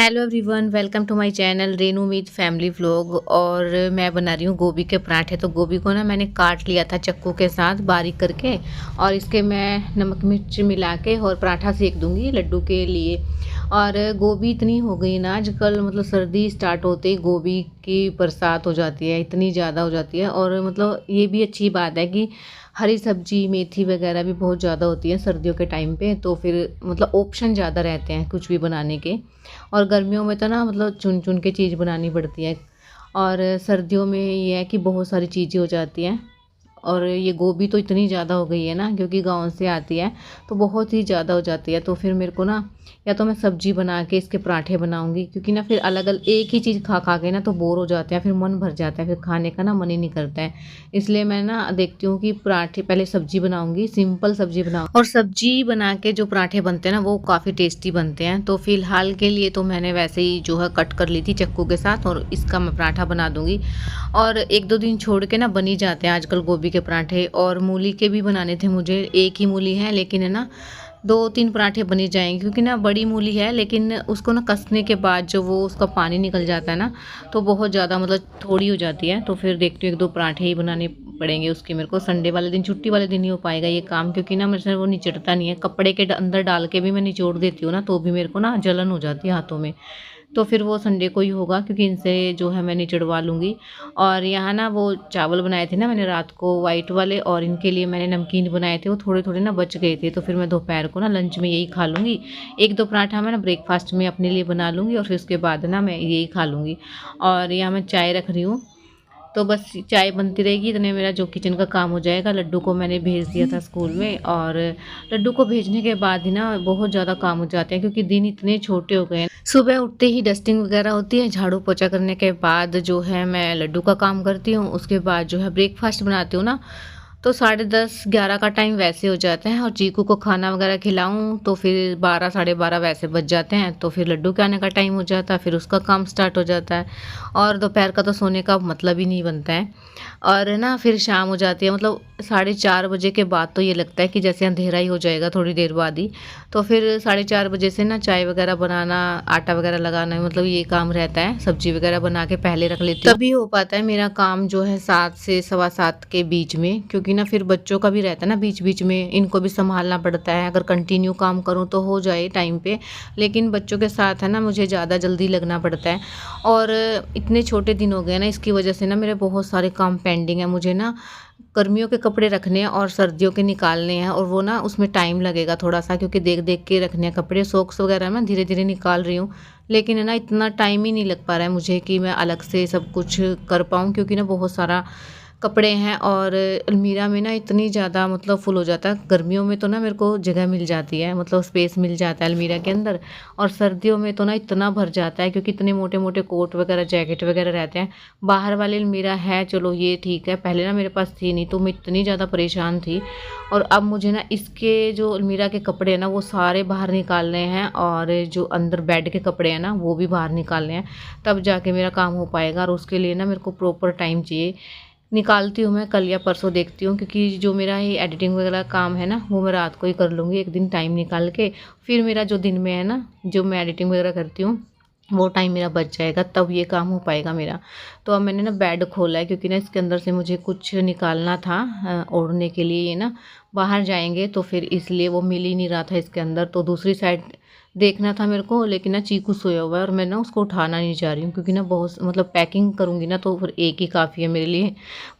Hello everyone, welcome to my channel Renu Meet family vlog. और मैं बना रही हूँ गोभी के पराठे। तो गोभी को ना मैंने काट लिया था चाकू के साथ बारीक करके, और इसके मैं नमक मिर्च मिला के और पराठा सेक दूंगी लड्डू के लिए। और गोभी इतनी हो गई ना आजकल, मतलब सर्दी स्टार्ट होते ही गोभी की बरसात हो जाती है, इतनी ज़्यादा हो जाती है। और मतलब ये भी अच्छी बात है कि हरी सब्जी मेथी वगैरह भी बहुत ज़्यादा होती है सर्दियों के टाइम पे, तो फिर मतलब ऑप्शन ज़्यादा रहते हैं कुछ भी बनाने के। और गर्मियों में तो ना मतलब चुन चुन के चीज़ बनानी पड़ती है, और सर्दियों में ये है कि बहुत सारी चीज़ें हो जाती हैं। और ये गोभी तो इतनी ज़्यादा हो गई है ना, क्योंकि गाँव से आती है तो बहुत ही ज़्यादा हो जाती है। तो फिर मेरे को ना या तो मैं सब्जी बना के इसके पराठे बनाऊंगी, क्योंकि ना फिर अलग अलग एक ही चीज़ खा खा के ना तो बोर हो जाते हैं, फिर मन भर जाता है, फिर खाने का ना मन ही नहीं करता है। इसलिए मैं ना देखती हूँ कि पराठे पहले सब्जी बनाऊंगी, सिंपल सब्जी बनाऊँ, और सब्जी बना के जो पराठे बनते हैं ना वो काफ़ी टेस्टी बनते हैं। तो फिलहाल के लिए तो मैंने वैसे ही जो है कट कर ली थी चाकू के साथ, और इसका मैं पराठा बना दूंगी। और एक दो दिन छोड़ के ना बन ही जाते हैं आजकल गोभी के पराठे। और मूली के भी बनाने थे मुझे, एक ही मूली है लेकिन है ना दो तीन पराठे बनी जाएंगे, क्योंकि ना बड़ी मूली है लेकिन उसको ना कसने के बाद जो वो उसका पानी निकल जाता है ना, तो बहुत ज़्यादा मतलब थोड़ी हो जाती है। तो फिर देखती हूँ एक दो पराठे ही बनाने पड़ेंगे उसके मेरे को। संडे वाले दिन, छुट्टी वाले दिन ही हो पाएगा ये काम, क्योंकि ना मेरे से वो निचड़ता नहीं है। कपड़े के अंदर डाल के भी मैं निचोड़ देती हूँ ना, तो भी मेरे को ना जलन हो जाती है हाथों में। तो फिर वो संडे को ही होगा, क्योंकि इनसे जो है मैं निचड़वा लूँगी। और यहाँ ना वो चावल बनाए थे ना मैंने रात को वाइट वाले, और इनके लिए मैंने नमकीन बनाए थे, वो थोड़े थोड़े ना बच गए थे। तो फिर मैं दोपहर को ना लंच में यही खा लूँगी। एक दो पराठा मैं ना ब्रेकफास्ट में अपने लिए बना लूँगी, और फिर उसके बाद ना मैं यही खा लूँगी। और यहाँ मैं चाय रख रही हूँ, तो बस चाय बनती रहेगी, इतने मेरा जो किचन का काम हो जाएगा। लड्डू को मैंने भेज दिया था स्कूल में, और लड्डू को भेजने के बाद ही ना बहुत ज़्यादा काम हो जाते हैं, क्योंकि दिन इतने छोटे हो गए हैं। सुबह उठते ही डस्टिंग वगैरह होती है, झाड़ू पोछा करने के बाद जो है मैं लड्डू का काम करती हूँ। उसके बाद जो है ब्रेकफास्ट बनाती हूँ ना, तो 10:30-11 का टाइम वैसे हो जाता है। और चीकू को खाना वगैरह खिलाऊं तो फिर 12 साढ़े 12 वैसे बज जाते हैं। तो फिर लड्डू के आने का टाइम हो जाता है, फिर उसका काम स्टार्ट हो जाता है। और दोपहर का तो सोने का मतलब ही नहीं बनता है। और ना फिर शाम हो जाती है, मतलब 4:30 बजे के बाद तो ये लगता है कि जैसे अंधेरा ही हो जाएगा थोड़ी देर बाद ही। तो फिर 4:30 बजे से ना चाय वगैरह बनाना, आटा वगैरह लगाना, मतलब ये काम रहता है। सब्जी वगैरह बना के पहले रख लेती हूँ, तभी हो पाता है मेरा काम जो है 7 से सवा 7 के बीच में। क्योंकि ना फिर बच्चों का भी रहता है ना, बीच बीच में इनको भी संभालना पड़ता है। अगर कंटिन्यू काम करूँ तो हो जाए टाइम पे, लेकिन बच्चों के साथ है ना मुझे ज़्यादा जल्दी लगना पड़ता है। और इतने छोटे दिन हो गए ना, इसकी वजह से ना मेरे बहुत सारे काम पेंडिंग है। मुझे ना गर्मियों के कपड़े रखने हैं और सर्दियों के निकालने हैं, और वो ना उसमें टाइम लगेगा थोड़ा सा, क्योंकि देख देख के रखने हैं कपड़े। सॉक्स वगैरह मैं धीरे धीरे निकाल रही हूँ, लेकिन है ना इतना टाइम ही नहीं लग पा रहा है मुझे कि मैं अलग से सब कुछ कर पाऊँ, क्योंकि ना बहुत सारा कपड़े हैं। और अलमीरा में ना इतनी ज़्यादा मतलब फुल हो जाता है। गर्मियों में तो ना मेरे को जगह मिल जाती है, मतलब स्पेस मिल जाता है अलमीरा के अंदर। और सर्दियों में तो ना इतना भर जाता है, क्योंकि इतने मोटे मोटे कोट वगैरह जैकेट वगैरह रहते हैं। बाहर वाली अलमीरा है, चलो ये ठीक है, पहले ना मेरे पास थी नहीं, तो मैं इतनी ज़्यादा परेशान थी। और अब मुझे ना इसके जो अलमीरा के कपड़े हैं ना वो सारे बाहर निकालने हैं, और जो अंदर बेड के कपड़े हैं ना वो भी बाहर निकालने हैं, तब जाके मेरा काम हो पाएगा। और उसके लिए ना मेरे को प्रॉपर टाइम चाहिए। निकालती हूँ मैं, कल या परसों देखती हूँ, क्योंकि जो मेरा ये एडिटिंग वगैरह काम है ना वो मैं रात को ही कर लूँगी एक दिन टाइम निकाल के। फिर मेरा जो दिन में है ना, जो मैं एडिटिंग वगैरह करती हूँ, वो टाइम मेरा बच जाएगा, तब ये काम हो पाएगा मेरा। तो अब मैंने ना बेड खोला है, क्योंकि ना इसके अंदर से मुझे कुछ निकालना था ओढ़ने के लिए। ये ना बाहर जाएंगे तो फिर इसलिए वो मिल ही नहीं रहा था इसके अंदर, तो दूसरी साइड देखना था मेरे को। लेकिन ना चीकू सोया हुआ है, और मैं ना उसको उठाना नहीं चाह रही हूँ, क्योंकि ना बहुत मतलब पैकिंग करूँगी ना तो फिर एक ही काफ़ी है मेरे लिए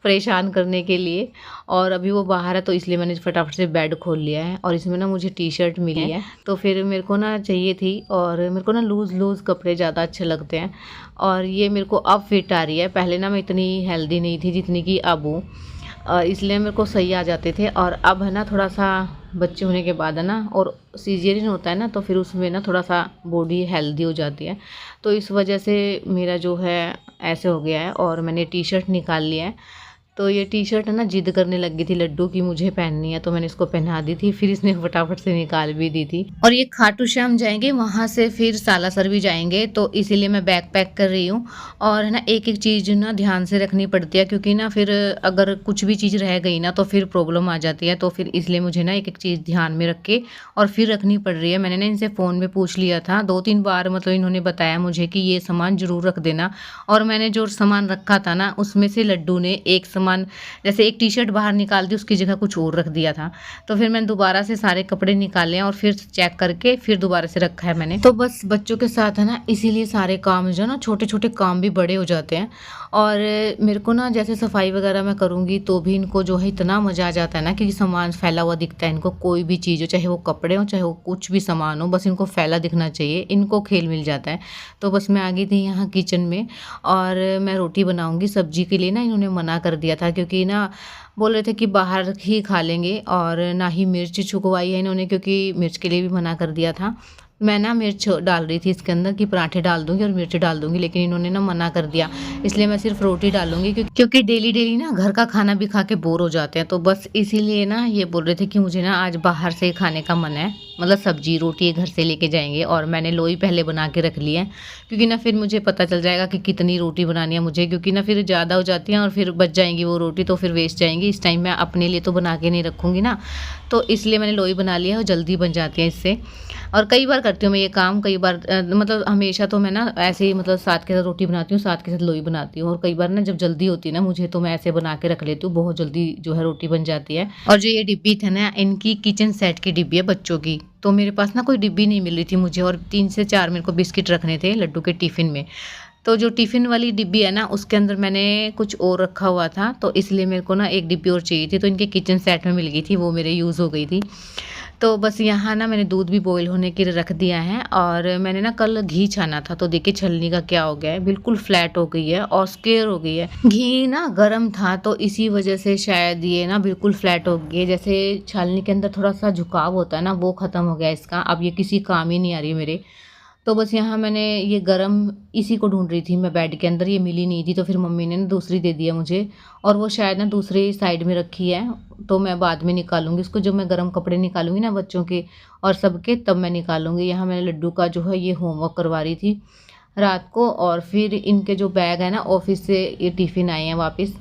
परेशान करने के लिए। और अभी वो बाहर है, तो इसलिए मैंने फटाफट से बेड खोल लिया है। और इसमें ना मुझे टी शर्ट मिली है, तो फिर मेरे को ना चाहिए थी। और मेरे को ना लूज़ लूज़ कपड़े ज़्यादा अच्छे लगते हैं, और ये मेरे को अब फिट आ रही है। पहले ना मैं इतनी हेल्दी नहीं थी जितनी कि अब हूँ, इसलिए मेरे को सही आ जाते थे। और अब है ना थोड़ा सा बच्चे होने के बाद है ना, और सीजरियन होता है ना, तो फिर उसमें ना थोड़ा सा बॉडी हेल्दी हो जाती है। तो इस वजह से मेरा जो है ऐसे हो गया है। और मैंने टी शर्ट निकाल लिया है, तो ये टी-शर्ट है ना ज़िद करने लग गई थी लड्डू की मुझे पहननी है, तो मैंने इसको पहना दी थी, फिर इसने फटाफट से निकाल भी दी थी। और ये खाटू श्याम जाएँगे, वहाँ से फिर सालासर भी जाएँगे, तो इसीलिए मैं बैग पैक कर रही हूँ। और है ना एक-एक चीज़ ना ध्यान से रखनी पड़ती है, क्योंकि ना फिर अगर कुछ भी चीज़ रह गई ना तो फिर प्रॉब्लम आ जाती है। तो फिर इसलिए मुझे ना एक-एक चीज़ ध्यान में रख के और फिर रखनी पड़ रही है। मैंने ना इनसे फ़ोन में पूछ लिया था, 2-3 बार मतलब इन्होंने बताया मुझे कि ये सामान ज़रूर रख देना। और मैंने जो सामान रखा था ना उसमें से लड्डू ने एक सामान, जैसे एक टी-शर्ट बाहर निकाल दी, उसकी जगह कुछ और रख दिया था। तो फिर मैंने दोबारा से सारे कपड़े निकाले और फिर चेक करके फिर दोबारा से रखा है मैंने। तो बस बच्चों के साथ है ना इसीलिए सारे काम जो है ना छोटे-छोटे काम भी बड़े हो जाते हैं। और मेरे को ना जैसे सफाई वगैरह मैं करूँगी तो भी इनको जो है इतना मज़ा आ जाता है ना, क्योंकि सामान फैला हुआ दिखता है इनको, कोई भी चीज़ हो, चाहे वो कपड़े हो चाहे वो कुछ भी सामान हो, बस इनको फैला दिखना चाहिए, इनको खेल मिल जाता है। तो बस मैं आ गई थी यहाँ किचन में और मैं रोटी बनाऊँगी। सब्जी के लिए ना इन्होंने मना कर दिया था, क्योंकि ना बोल रहे थे कि बाहर ही खा लेंगे, और ना ही मिर्च छुकवाई है इन्होंने, क्योंकि मिर्च के लिए भी मना कर दिया था। मैं ना मिर्च डाल रही थी इसके अंदर कि पराठे डाल दूँगी और मिर्च डाल दूँगी, लेकिन इन्होंने ना मना कर दिया। इसलिए मैं सिर्फ़ रोटी डालूँगी, क्योंकि डेली-डेली ना घर का खाना भी खा के बोर हो जाते हैं। तो बस इसीलिए ना ये बोल रहे थे कि मुझे ना आज बाहर से खाने का मन है, मतलब सब्ज़ी रोटी घर से लेके जाएँगे। और मैंने लोई पहले बना के रख ली है, क्योंकि ना फिर मुझे पता चल जाएगा कि कितनी रोटी बनानी है मुझे, क्योंकि ना फिर ज़्यादा हो जाती है और फिर बच जाएँगी वो रोटी, तो फिर वेस्ट जाएँगी। इस टाइम मैं अपने लिए तो बना के नहीं रखूँगी ना, तो इसलिए मैंने लोई बना लिया है और जल्दी बन जाती है इससे। और कई बार करती हूँ मैं ये काम, कई बार मतलब हमेशा तो मैं ना ऐसे ही मतलब साथ के साथ रोटी बनाती हूँ, साथ के साथ लोई बनाती हूँ। और कई बार ना जब जल्दी होती है ना मुझे, तो मैं ऐसे बना के रख लेती हूँ, बहुत जल्दी जो है रोटी बन जाती है। और जो ये डिब्बी थी ना, इनकी किचन सेट की डिब्बी है बच्चों की, तो मेरे पास ना कोई डिब्बी नहीं मिल रही थी मुझे, और 3 से 4 मेरे को बिस्किट रखने थे लड्डू के टिफ़िन में। तो जो टिफ़िन वाली डिब्बी है ना उसके अंदर मैंने कुछ और रखा हुआ था, तो इसलिए मेरे को ना एक डिब्बी और चाहिए थी, तो इनके किचन सेट में मिल गई थी, वो मेरे यूज़ हो गई थी। तो बस यहाँ ना मैंने दूध भी बॉयल होने के लिए रख दिया है। और मैंने ना कल घी छाना था, तो देखिए छलनी का क्या हो गया है, बिल्कुल फ्लैट हो गई है और स्क्वायर हो गई है। घी ना गर्म था, तो इसी वजह से शायद ये ना बिल्कुल फ्लैट हो गई है। जैसे छलनी के अंदर थोड़ा सा झुकाव होता है ना, वो ख़त्म हो गया इसका, अब ये किसी काम ही नहीं आ रही मेरे। तो बस यहाँ मैंने ये गरम इसी को ढूंढ रही थी मैं बेड के अंदर, ये मिली नहीं थी, तो फिर मम्मी ने ना दूसरी दे दिया मुझे, और वो शायद ना दूसरे साइड में रखी है, तो मैं बाद में निकालूंगी उसको, जब मैं गरम कपड़े निकालूंगी ना बच्चों के और सबके, तब मैं निकालूंगी। यहाँ मैंने लड्डू का जो है ये होमवर्क करवा रही थी रात को, और फिर इनके जो बैग है ना ऑफिस से ये टिफ़िन आए हैं वापस,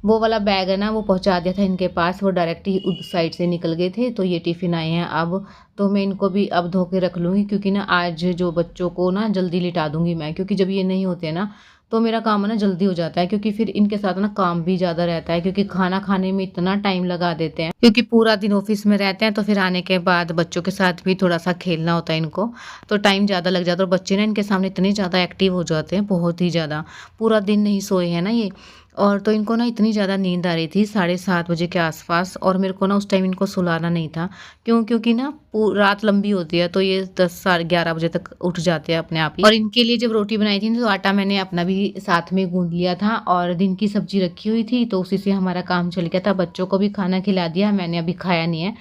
वो वाला बैग है ना वो पहुंचा दिया था इनके पास, वो डायरेक्ट ही उस साइड से निकल गए थे, तो ये टिफ़िन आए हैं अब। तो मैं इनको भी अब धो के रख लूँगी, क्योंकि ना आज जो बच्चों को ना जल्दी लिटा दूँगी मैं, क्योंकि जब ये नहीं होते ना तो मेरा काम है ना जल्दी हो जाता है, क्योंकि फिर इनके साथ ना काम भी ज़्यादा रहता है, क्योंकि खाना खाने में इतना टाइम लगा देते हैं, क्योंकि पूरा दिन ऑफिस में रहते हैं, तो फिर आने के बाद बच्चों के साथ भी थोड़ा सा खेलना होता है इनको, तो टाइम ज़्यादा लग जाता है। और बच्चे ना इनके सामने इतने ज़्यादा एक्टिव हो जाते हैं, बहुत ही ज़्यादा, पूरा दिन नहीं सोए हैं ना ये। और तो इनको ना इतनी ज़्यादा नींद आ रही थी 7:30 बजे के आसपास, और मेरे को ना उस टाइम इनको सुलाना नहीं था, क्योंकि ना रात लंबी होती है, तो ये 10 साढ़े 11 बजे तक उठ जाते हैं अपने आप ही। और इनके लिए जब रोटी बनाई थी तो आटा मैंने अपना भी साथ में गूंद लिया था, और दिन की सब्जी रखी हुई थी, तो उसी से हमारा काम चल गया था। बच्चों को भी खाना खिला दिया, मैंने अभी खाया नहीं है,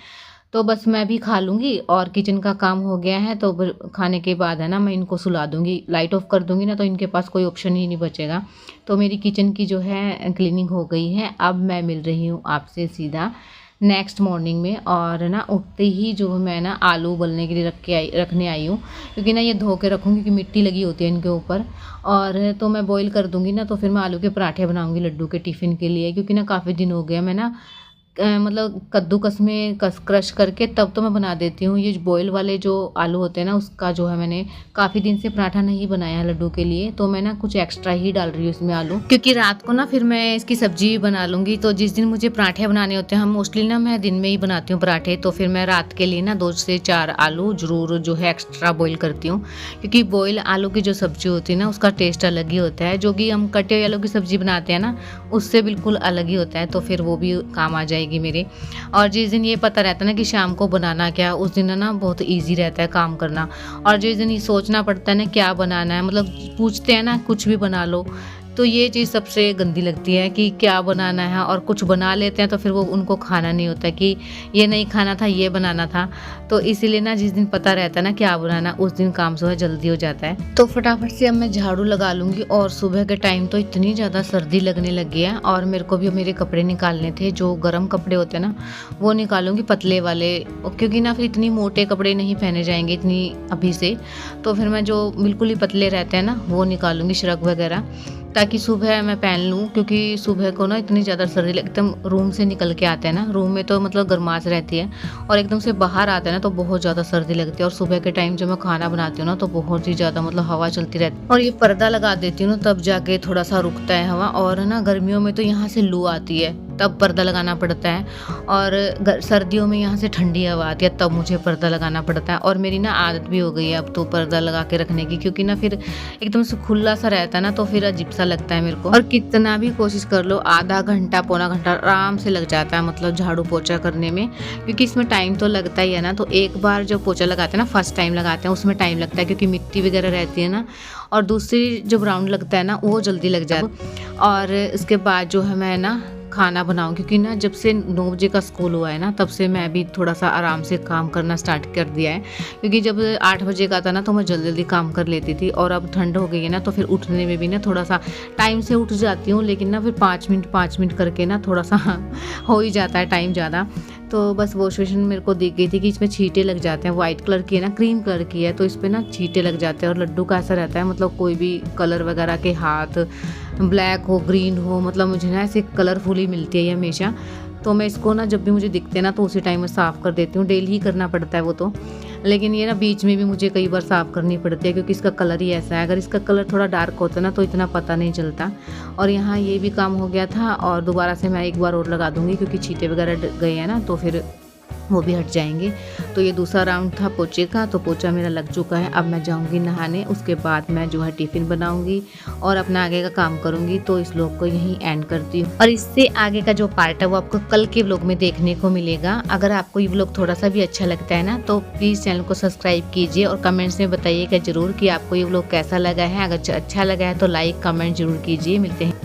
तो बस मैं भी खा लूँगी और किचन का काम हो गया है, तो फिर खाने के बाद है ना मैं इनको सुला दूँगी, लाइट ऑफ कर दूँगी ना, तो इनके पास कोई ऑप्शन ही नहीं बचेगा। तो मेरी किचन की जो है क्लीनिंग हो गई है। अब मैं मिल रही हूँ आपसे सीधा नेक्स्ट मॉर्निंग में, और ना उठते ही जो मैं ना आलू उबलने के लिए रखने आई हूँ, क्योंकि ना ये धो के रखूँगी, क्योंकि मिट्टी लगी होती है इनके ऊपर। और तो मैं बॉईल कर दूँगी ना, तो फिर मैं आलू के पराठे बनाऊँगी लड्डू के टिफ़िन के लिए, क्योंकि ना काफ़ी दिन हो गया मैं ना मतलब कद्दूकस में क्रश करके तब तो मैं बना देती हूँ। ये बॉयल वाले जो आलू होते हैं ना, उसका जो है मैंने काफ़ी दिन से पराठा नहीं बनाया है लड्डू के लिए, तो मैं ना कुछ एक्स्ट्रा ही डाल रही हूँ इसमें आलू, क्योंकि रात को ना फिर मैं इसकी सब्जी भी बना लूँगी। तो जिस दिन मुझे पराठे बनाने होते हैं, हम मोस्टली ना मैं दिन में ही बनाती हूँ पराठे, तो फिर मैं रात के लिए ना 2 से 4 आलू ज़रूर जो है एक्स्ट्रा बॉयल करती हूँ, क्योंकि बॉयल आलू की जो सब्ज़ी होती है ना उसका टेस्ट अलग ही होता है, जो कि हम कटे हुए आलू की सब्ज़ी बनाते हैं ना उससे बिल्कुल अलग ही होता है, तो फिर वो भी काम आ जाएगी मेरे। और जिस दिन ये पता रहता है ना कि शाम को बनाना क्या, उस दिन ना बहुत इजी रहता है काम करना। और जिस दिन ये सोचना पड़ता है ना क्या बनाना है, मतलब पूछते हैं ना कुछ भी बना लो, तो ये चीज़ सबसे गंदी लगती है कि क्या बनाना है, और कुछ बना लेते हैं तो फिर वो उनको खाना नहीं होता कि ये नहीं खाना था, ये बनाना था। तो इसीलिए ना जिस दिन पता रहता है ना क्या बनाना, उस दिन काम जो है जल्दी हो जाता है। तो फटाफट से अब मैं झाड़ू लगा लूँगी। और सुबह के टाइम तो इतनी ज़्यादा सर्दी लगने लगी है, और मेरे को भी मेरे कपड़े निकालने थे, जो गर्म कपड़े होते हैं ना वो निकालूंगी, पतले वाले, क्योंकि ना फिर इतनी मोटे कपड़े नहीं पहने जाएंगे इतनी अभी से। तो फिर मैं जो बिल्कुल ही पतले रहते हैं ना वो निकालूंगी, श्रग वगैरह, ताकि सुबह मैं पहन लूँ। क्योंकि सुबह को ना इतनी ज़्यादा सर्दी एकदम रूम से निकल के आते हैं ना, रूम में तो मतलब गर्माश रहती है, और एकदम से बाहर आते हैं ना तो बहुत ज़्यादा सर्दी लगती है। और सुबह के टाइम जब मैं खाना बनाती हूँ ना तो बहुत ही ज़्यादा मतलब हवा चलती रहती है, और ये पर्दा लगा देती हूँ ना तब जाके थोड़ा सा रुकता है हवा। और ना गर्मियों में तो यहाँ से लू आती है तब पर्दा लगाना पड़ता है, और सर्दियों में यहाँ से ठंडी हवा आती है तब मुझे पर्दा लगाना पड़ता है। और मेरी ना आदत भी हो गई है अब तो पर्दा लगा के रखने की, क्योंकि ना फिर एकदम से खुला सा रहता है ना तो फिर अजीब सा लगता है मेरे को। और कितना भी कोशिश कर लो, आधा घंटा पौना घंटा आराम से लग जाता है मतलब झाड़ू पोछा करने में, क्योंकि इसमें टाइम तो लगता ही है ना। तो एक बार जो पोछा लगाते हैं ना, फर्स्ट टाइम लगाते हैं, उसमें टाइम लगता है क्योंकि मिट्टी वगैरह रहती है ना, और दूसरी जो ब्राउन लगता है ना वो जल्दी लग जाता है। और इसके बाद जो है मैं ना खाना बनाऊं, क्योंकि ना जब से 9 बजे का स्कूल हुआ है ना तब से मैं भी थोड़ा सा आराम से काम करना स्टार्ट कर दिया है। क्योंकि जब 8 बजे का था ना तो मैं जल्दी जल्दी काम कर लेती थी, और अब ठंड हो गई है ना तो फिर उठने में भी ना थोड़ा सा टाइम से उठ जाती हूँ, लेकिन ना फिर 5 मिनट करके ना थोड़ा सा हो ही जाता है टाइम ज़्यादा। तो बस वॉश बेसिन मेरे को दिख गई थी कि इसमें छींटे लग जाते हैं, वाइट कलर की है ना, क्रीम कलर की है, तो इस पर ना छींटे लग जाते हैं। और लड्डू का ऐसा रहता है मतलब कोई भी कलर वगैरह के हाथ ब्लैक हो ग्रीन हो, मतलब मुझे ना ऐसे कलरफुल ही मिलती है ये हमेशा। तो मैं इसको ना जब भी मुझे दिखते हैं ना तो उसी टाइम में साफ़ कर देती हूँ, डेली ही करना पड़ता है वो तो। लेकिन ये ना बीच में भी मुझे कई बार साफ़ करनी पड़ती है, क्योंकि इसका कलर ही ऐसा है। अगर इसका कलर थोड़ा डार्क होता ना तो इतना पता नहीं चलता। और यहाँ ये भी काम हो गया था, और दोबारा से मैं एक बार और लगा दूँगी क्योंकि छींटे वगैरह गए हैं ना तो फिर वो भी हट जाएंगे। तो ये दूसरा राउंड था पोछे का, तो पोछा मेरा लग चुका है। अब मैं जाऊंगी नहाने, उसके बाद मैं जो है टिफ़िन बनाऊंगी और अपना आगे का काम करूंगी। तो इस व्लॉग को यहीं एंड करती हूँ, और इससे आगे का जो पार्ट है वो आपको कल के व्लॉग में देखने को मिलेगा। अगर आपको ये व्लॉग थोड़ा सा भी अच्छा लगता है ना तो प्लीज़ चैनल को सब्सक्राइब कीजिए, और कमेंट्स में बताइएगा ज़रूर कि आपको ये व्लॉग कैसा लगा है। अगर अच्छा लगा है तो लाइक कमेंट जरूर कीजिए। मिलते हैं।